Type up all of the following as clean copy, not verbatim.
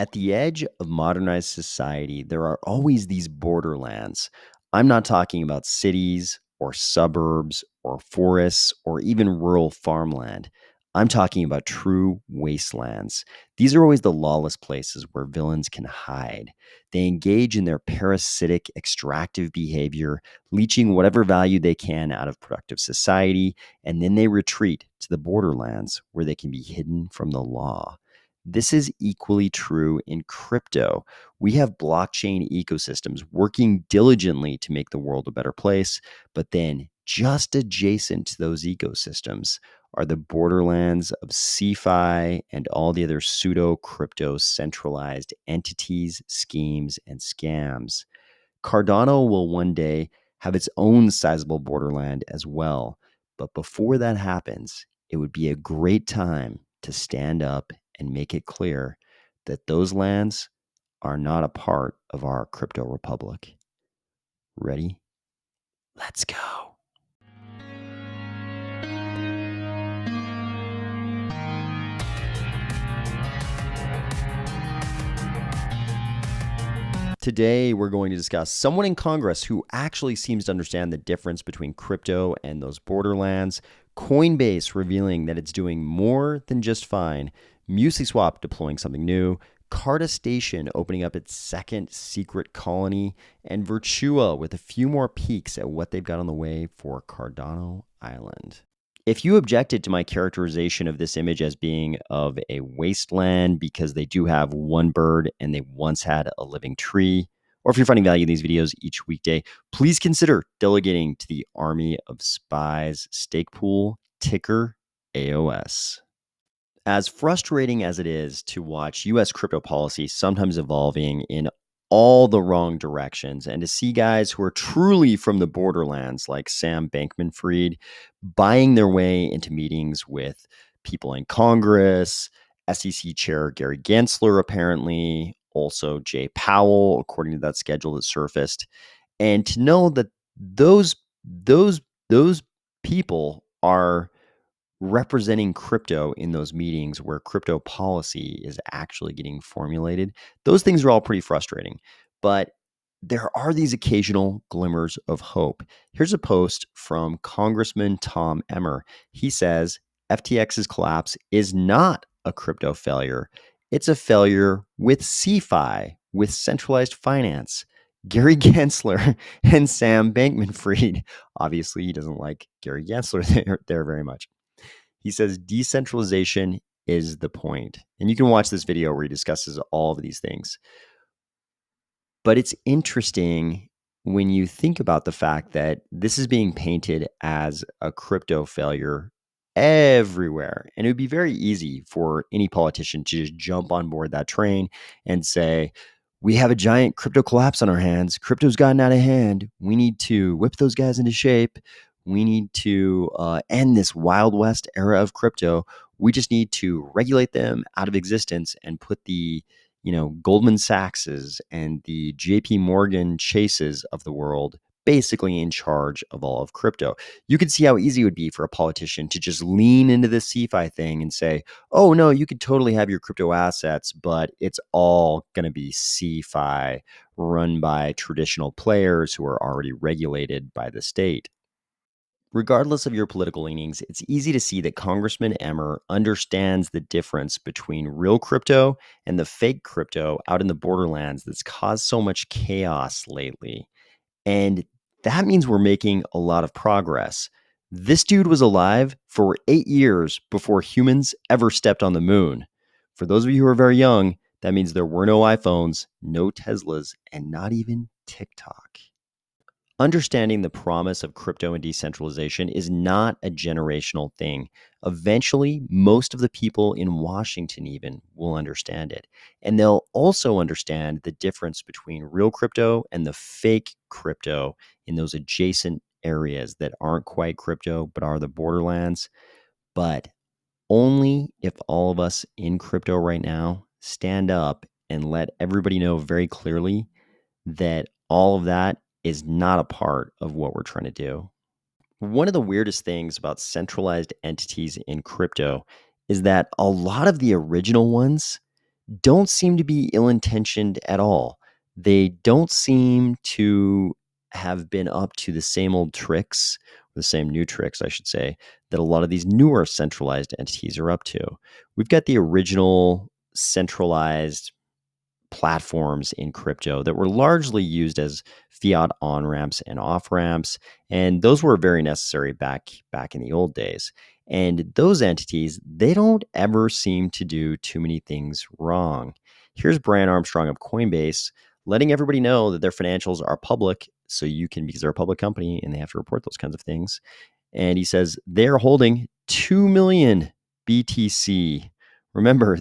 At the edge of modernized society, there are always these borderlands. I'm not talking about cities or suburbs or forests or even rural farmland. I'm talking about true wastelands. These are always the lawless places where villains can hide. They engage in their parasitic, extractive behavior, leeching whatever value they can out of productive society, and then they retreat to the borderlands where they can be hidden from the law. This is equally true in crypto. We have blockchain ecosystems working diligently to make the world a better place, but then just adjacent to those ecosystems are the borderlands of CeFi and all the other pseudo-crypto centralized entities, schemes, and scams. Cardano will one day have its own sizable borderland as well. But before that happens, it would be a great time to stand up and make it clear that those lands are not a part of our crypto republic. Ready? Let's go. Today, we're going to discuss someone in Congress who actually seems to understand the difference between crypto and those borderlands, Coinbase revealing that it's doing more than just fine, MuesliSwap deploying something new, Carta Station opening up its second secret colony, and Virtua with a few more peeks at what they've got on the way for Cardano Island. If you objected to my characterization of this image as being of a wasteland because they do have one bird and they once had a living tree, or if you're finding value in these videos each weekday, please consider delegating to the Army of Spies stake pool, ticker AOS. As frustrating as it is to watch US crypto policy sometimes evolving in all the wrong directions, and to see guys who are truly from the borderlands like Sam Bankman-Fried buying their way into meetings with people in Congress, SEC Chair Gary Gensler apparently, also Jay Powell, according to that schedule that surfaced, and to know that those people are representing crypto in those meetings where crypto policy is actually getting formulated. Those things are all pretty frustrating, but there are these occasional glimmers of hope. Here's a post from Congressman Tom Emmer. He says FTX's collapse is not a crypto failure. It's a failure with CeFi, with centralized finance. Gary Gensler and Sam Bankman-Fried. Obviously, he doesn't like Gary Gensler there very much. He says decentralization is the point. And you can watch this video where he discusses all of these things. But it's interesting when you think about the fact that this is being painted as a crypto failure everywhere. And it would be very easy for any politician to just jump on board that train and say, we have a giant crypto collapse on our hands. Crypto's gotten out of hand. We need to whip those guys into shape. We need to end this Wild West era of crypto. We just need to regulate them out of existence and put the, Goldman Sachs's and the JP Morgan Chases of the world basically in charge of all of crypto. You could see how easy it would be for a politician to just lean into the CeFi thing and say, oh, no, you could totally have your crypto assets, but it's all going to be CeFi run by traditional players who are already regulated by the state. Regardless of your political leanings, it's easy to see that Congressman Emmer understands the difference between real crypto and the fake crypto out in the borderlands that's caused so much chaos lately. And that means we're making a lot of progress. This dude was alive for 8 years before humans ever stepped on the moon. For those of you who are very young, that means there were no iPhones, no Teslas, and not even TikTok. Understanding the promise of crypto and decentralization is not a generational thing. Eventually, most of the people in Washington even will understand it. And they'll also understand the difference between real crypto and the fake crypto in those adjacent areas that aren't quite crypto, but are the borderlands. But only if all of us in crypto right now stand up and let everybody know very clearly that all of that is not a part of what we're trying to do. One of the weirdest things about centralized entities in crypto is that a lot of the original ones don't seem to be ill-intentioned at all. They don't seem to have been up to the same old tricks, the same new tricks, I should say, that a lot of these newer centralized entities are up to. We've got the original centralized platforms in crypto that were largely used as fiat on ramps and off ramps, and those were very necessary back in the old days. And those entities, they don't ever seem to do too many things wrong. Here's Brian Armstrong of Coinbase letting everybody know that their financials are public, so you can, because they're a public company and they have to report those kinds of things. And he says they're holding 2 million BTC. Remember,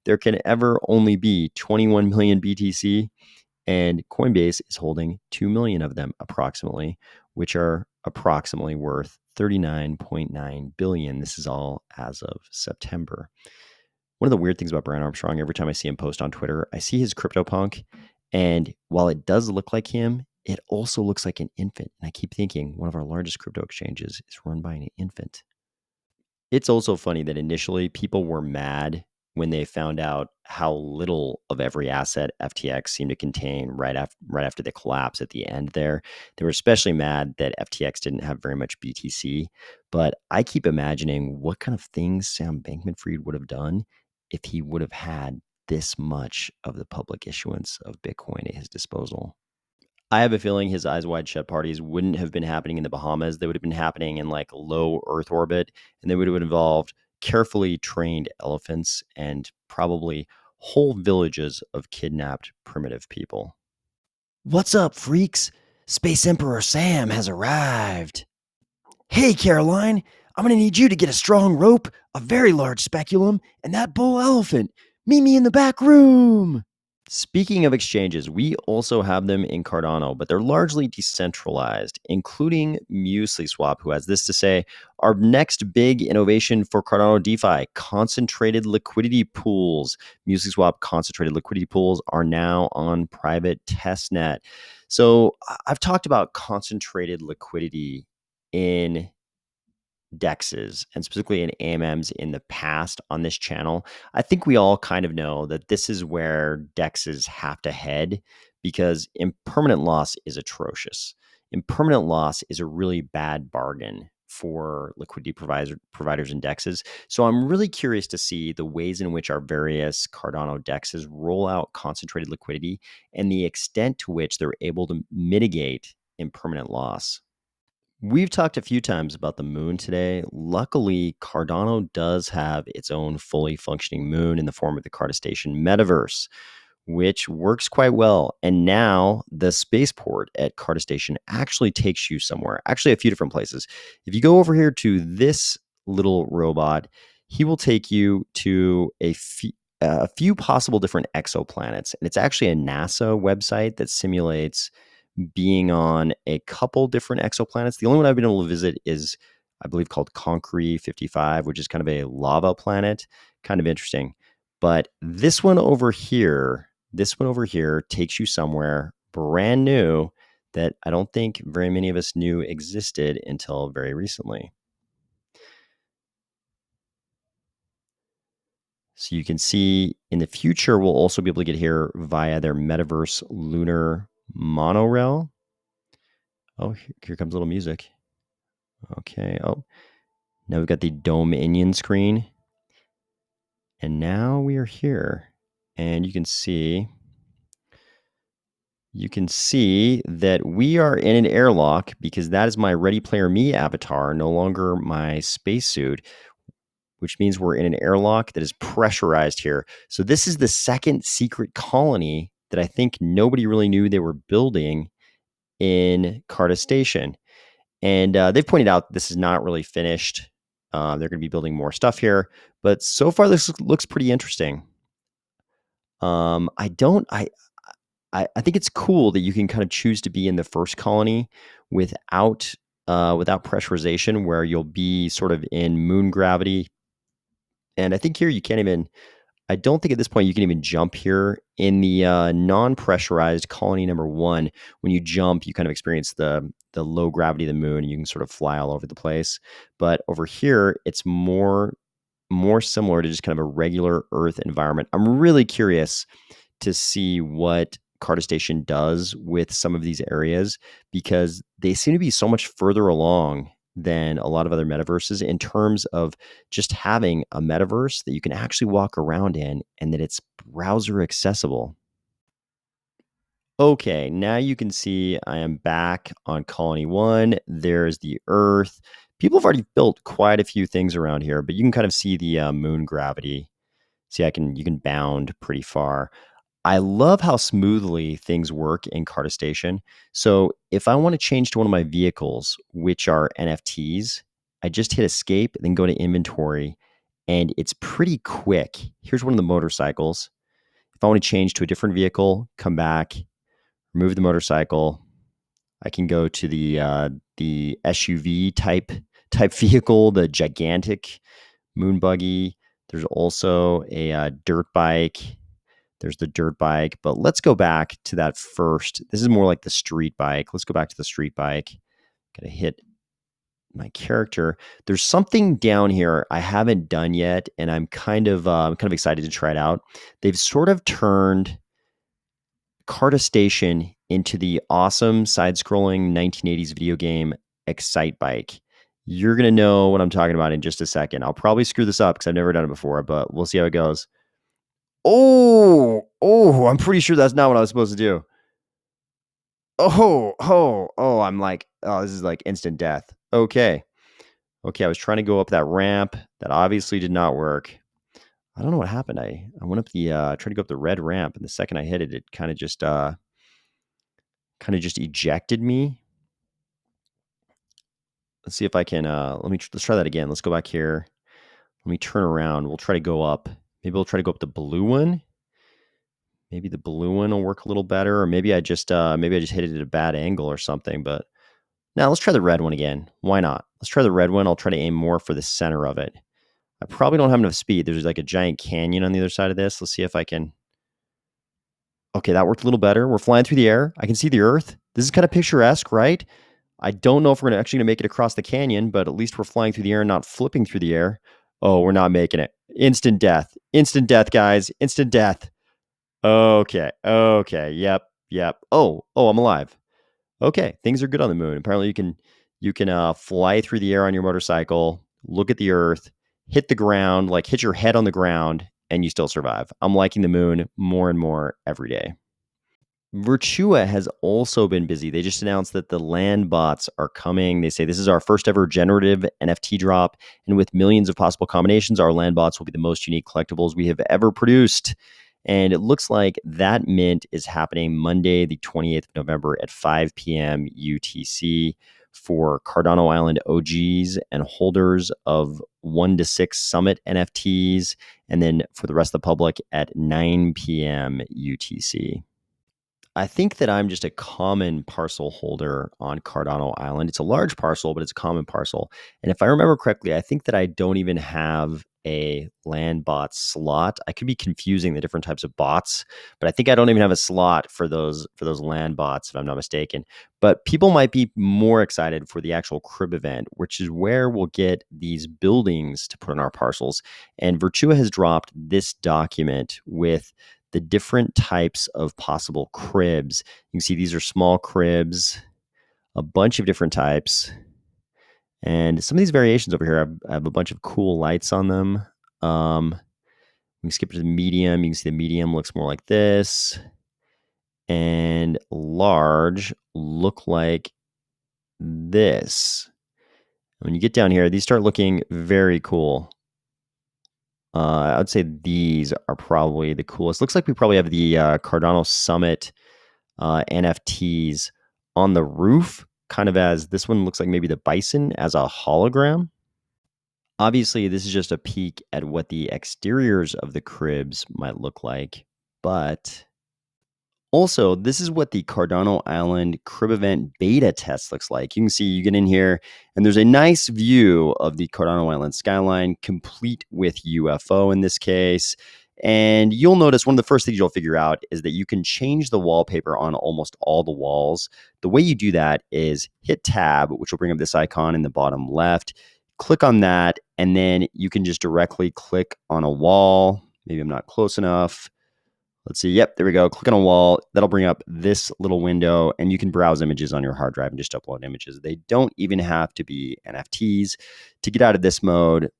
there can ever only be 21 million BTC, and Coinbase is holding 2 million of them approximately, which are approximately worth 39.9 billion. This is all as of September. One of the weird things about Brian Armstrong, every time I see him post on Twitter, I see his CryptoPunk, and while it does look like him, it also looks like an infant. And I keep thinking one of our largest crypto exchanges is run by an infant. It's also funny that initially people were mad when they found out how little of every asset FTX seemed to contain right after the collapse at the end there. They were especially mad that FTX didn't have very much BTC. But I keep imagining what kind of things Sam Bankman-Fried would have done if he would have had this much of the public issuance of Bitcoin at his disposal. I have a feeling his eyes wide shut parties wouldn't have been happening in the Bahamas. They would have been happening in like low Earth orbit, and they would have involved carefully trained elephants and probably whole villages of kidnapped primitive people. What's up, freaks? Space Emperor Sam has arrived. Hey, Caroline, I'm going to need you to get a strong rope, a very large speculum, and that bull elephant. Meet me in the back room. Speaking of exchanges, we also have them in Cardano, but they're largely decentralized, including MuesliSwap, who has this to say: our next big innovation for Cardano DeFi, concentrated liquidity pools. MuesliSwap concentrated liquidity pools are now on private testnet. So I've talked about concentrated liquidity in DEXs and specifically in AMMs in the past on this channel. I think we all kind of know that this is where DEXs have to head because impermanent loss is atrocious. Impermanent loss is a really bad bargain for liquidity providers and DEXs. So I'm really curious to see the ways in which our various Cardano DEXs roll out concentrated liquidity and the extent to which they're able to mitigate impermanent loss. We've talked a few times about the moon today. Luckily, Cardano does have its own fully functioning moon in the form of the Cardistation metaverse, which works quite well. And now the spaceport at Cardistation actually takes you somewhere, actually a few different places. If you go over here to this little robot, he will take you to a few possible different exoplanets. And it's actually a NASA website that simulates being on a couple different exoplanets. The only one I've been able to visit is, I believe, called Concrete 55, which is kind of a lava planet. Kind of interesting. But this one over here takes you somewhere brand new that I don't think very many of us knew existed until very recently. So you can see in the future, we'll also be able to get here via their metaverse lunar monorail. Oh, here comes a little music. Okay. Oh, now we've got the Dominion screen. And now we are here. And you can see that we are in an airlock because that is my Ready Player Me avatar, no longer my spacesuit, which means we're in an airlock that is pressurized here. So this is the second secret colony that I think nobody really knew they were building in Cardistation. And they've pointed out this is not really finished. They're going to be building more stuff here, but so far this looks pretty interesting. I think it's cool that you can kind of choose to be in the first colony without pressurization, where you'll be sort of in moon gravity. And I think here you can't even. I don't think at this point you can even jump here in the non-pressurized colony number 1. When you jump, you kind of experience the low gravity of the moon, and you can sort of fly all over the place. But over here, it's more more similar to just kind of a regular Earth environment. I'm really curious to see what Cardistation does with some of these areas because they seem to be so much further along than a lot of other metaverses in terms of just having a metaverse that you can actually walk around in and that it's browser accessible. Okay, now you can see I am back on Colony 1. There's the Earth. People have already built quite a few things around here, but you can kind of see the moon gravity. See, you can bound pretty far. I love how smoothly things work in Cardistation. So if I want to change to one of my vehicles, which are NFTs, I just hit escape, then go to inventory, and it's pretty quick. Here's one of the motorcycles. If I want to change to a different vehicle, come back, remove the motorcycle. I can go to the SUV type vehicle, the gigantic moon buggy. There's also a dirt bike. There's the dirt bike, but let's go back to that first. This is more like the street bike. Let's go back to the street bike. Gotta hit my character. There's something down here I haven't done yet, and I'm kind of excited to try it out. They've sort of turned Cardistation into the awesome side-scrolling 1980s video game Excite Bike. You're gonna know what I'm talking about in just a second. I'll probably screw this up because I've never done it before, but we'll see how it goes. Oh, I'm pretty sure that's not what I was supposed to do. I'm like, oh, this is like instant death. Okay, I was trying to go up that ramp. That obviously did not work. I don't know what happened. I went up the tried to go up the red ramp, and the second I hit it, it kind of just ejected me. Let's see if I can. Let's try that again. Let's go back here. Let me turn around. We'll try to go up. Maybe we'll try to go up the blue one. Maybe the blue one will work a little better, or maybe I just hit it at a bad angle or something. But now let's try the red one again. Why not? Let's try the red one. I'll try to aim more for the center of it. I probably don't have enough speed. There's like a giant canyon on the other side of this. Let's see if I can. Okay, that worked a little better. We're flying through the air. I can see the Earth. This is kind of picturesque, right? I don't know if we're actually going to make it across the canyon, but at least we're flying through the air and not flipping through the air. Oh, we're not making it. Instant death. Instant death, guys. Instant death. Okay. Yep. Oh, I'm alive. Okay, things are good on the moon. Apparently you can fly through the air on your motorcycle, look at the Earth, hit the ground, like hit your head on the ground, and you still survive. I'm liking the moon more and more every day. Virtua has also been busy. They just announced that the land bots are coming. They say this is our first ever generative NFT drop. And with millions of possible combinations, our land bots will be the most unique collectibles we have ever produced. And it looks like that mint is happening Monday, the 28th of November at 5 p.m. UTC for Cardano Island OGs and holders of 1 to 6 Summit NFTs. And then for the rest of the public at 9 p.m. UTC. I think that I'm just a common parcel holder on Cardano Island. It's a large parcel, but it's a common parcel. And if I remember correctly, I think that I don't even have a land bot slot. I could be confusing the different types of bots, but I think I don't even have a slot for those land bots, if I'm not mistaken. But people might be more excited for the actual crib event, which is where we'll get these buildings to put on our parcels. And Virtua has dropped this document with the different types of possible cribs. You can see these are small cribs, a bunch of different types. And some of these variations over here have a bunch of cool lights on them. We can skip to the medium. You can see the medium looks more like this. And large look like this. When you get down here, these start looking very cool. I would say these are probably the coolest. Looks like we probably have the Cardano Summit NFTs on the roof, kind of as this one looks like maybe the bison as a hologram. Obviously, this is just a peek at what the exteriors of the cribs might look like, but also, this is what the Cardano Island Crib Event beta test looks like. You can see you get in here, and there's a nice view of the Cardano Island skyline, complete with UFO in this case. And you'll notice one of the first things you'll figure out is that you can change the wallpaper on almost all the walls. The way you do that is hit Tab, which will bring up this icon in the bottom left. click on that, and then you can just directly click on a wall. Maybe I'm not close enough. Let's see. Yep, there we go. Click on a wall. That'll bring up this little window, and you can browse images on your hard drive and just upload images. They don't even have to be NFTs. To get out of this mode,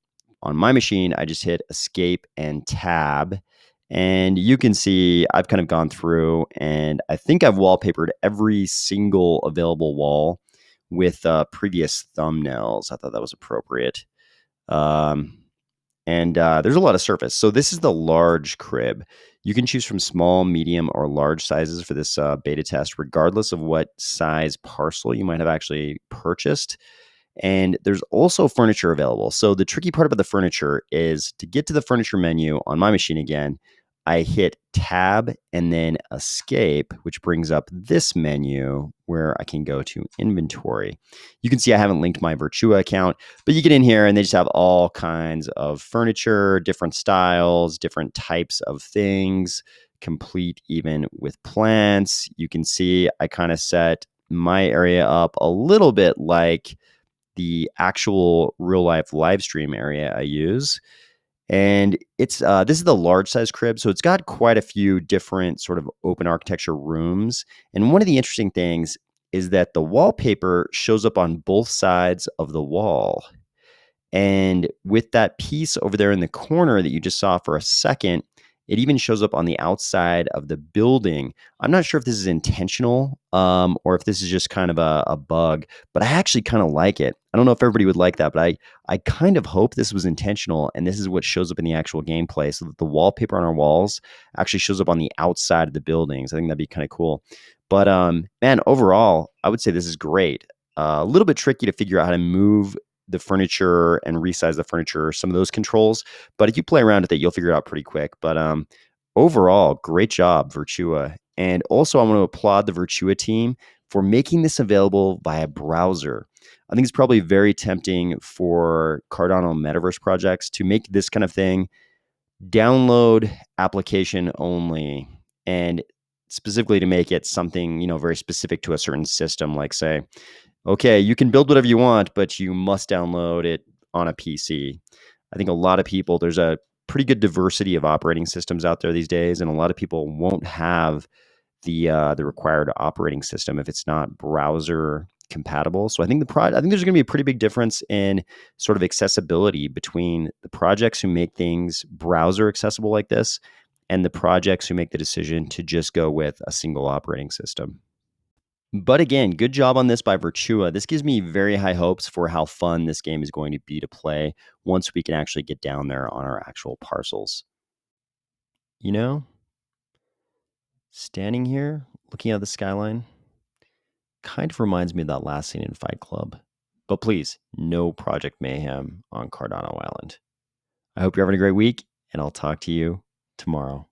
on my machine, I just hit escape and tab. And you can see I've kind of gone through, and I think I've wallpapered every single available wall with previous thumbnails. I thought that was appropriate. And there's a lot of surface. So this is the large crib. You can choose from small, medium, or large sizes for this beta test, regardless of what size parcel you might have actually purchased. And there's also furniture available. So the tricky part about the furniture is to get to the furniture menu on my machine again, I hit tab and then escape, which brings up this menu where I can go to inventory. You can see I haven't linked my Virtua account, but you get in here and they just have all kinds of furniture, different styles, different types of things, complete even with plants. You can see I kind of set my area up a little bit like the actual real life live stream area I use. And it's this is the large size crib, so it's got quite a few different sort of open architecture rooms. And one of the interesting things is that the wallpaper shows up on both sides of the wall. And with that piece over there in the corner that you just saw for a second, it even shows up on the outside of the building. I'm not sure if this is intentional or if this is just kind of a bug, but I actually kind of like it. I don't know if everybody would like that, but I kind of hope this was intentional and this is what shows up in the actual gameplay so that the wallpaper on our walls actually shows up on the outside of the buildings. I think that'd be kind of cool. But man, overall, I would say this is great. A little bit tricky to figure out how to move the furniture and resize the furniture, some of those controls. But if you play around with it, you'll figure it out pretty quick. But overall, great job, Virtua. And also, I want to applaud the Virtua team for making this available via browser. I think it's probably very tempting for Cardano metaverse projects to make this kind of thing download application only, and specifically to make it something, very specific to a certain system, like say, okay, you can build whatever you want, but you must download it on a PC. I think a lot of people, there's a pretty good diversity of operating systems out there these days, and a lot of people won't have the required operating system if it's not browser compatible. So I think there's going to be a pretty big difference in sort of accessibility between the projects who make things browser accessible like this and the projects who make the decision to just go with a single operating system. But again, good job on this by Virtua. This gives me very high hopes for how fun this game is going to be to play once we can actually get down there on our actual parcels. Standing here, looking at the skyline, kind of reminds me of that last scene in Fight Club. But please, no Project Mayhem on Cardano Island. I hope you're having a great week, and I'll talk to you tomorrow.